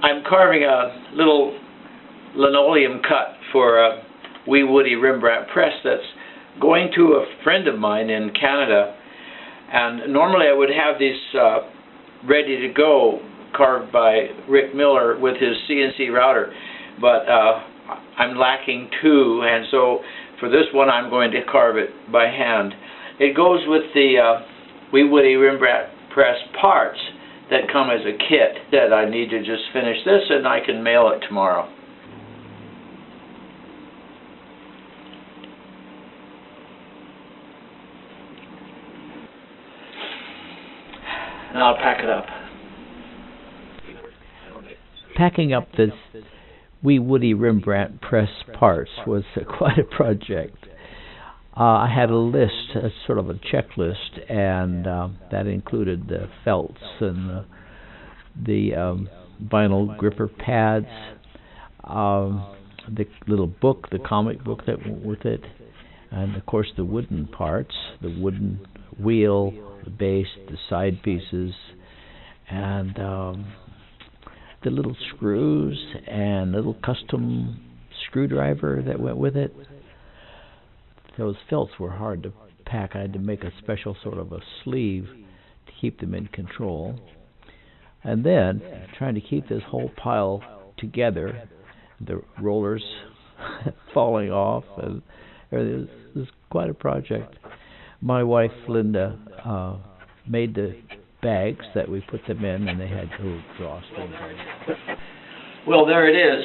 I'm carving a little linoleum cut for WeeWoodie Rembrandt Press that's going to a friend of mine in Canada. And normally I would have these ready to go, carved by Rick Miller with his CNC router, but I'm lacking two, and so for this one I'm going to carve it by hand. It goes with the WeeWoodie Rembrandt Press parts that come as a kit. That I need to just finish this and I can mail it tomorrow. And I'll pack it up. Packing up this WeeWoodie Rembrandt Press parts was quite a project. I had a list, a sort of a checklist, and that included the felts and the vinyl gripper pads, the little book, the comic book that went with it, and of course the wooden parts, the wooden wheel, the base, the side pieces, and the little screws and little custom screwdriver that went with it. Those felts were hard to pack. I had to make a special sort of a sleeve to keep them in control. And then, trying to keep this whole pile together, the rollers falling off, and it was quite a project. My wife, Linda, made the bags that we put them in, and they had little drawstrings. Well, there it is,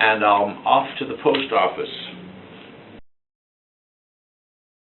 and I'm off to the post office.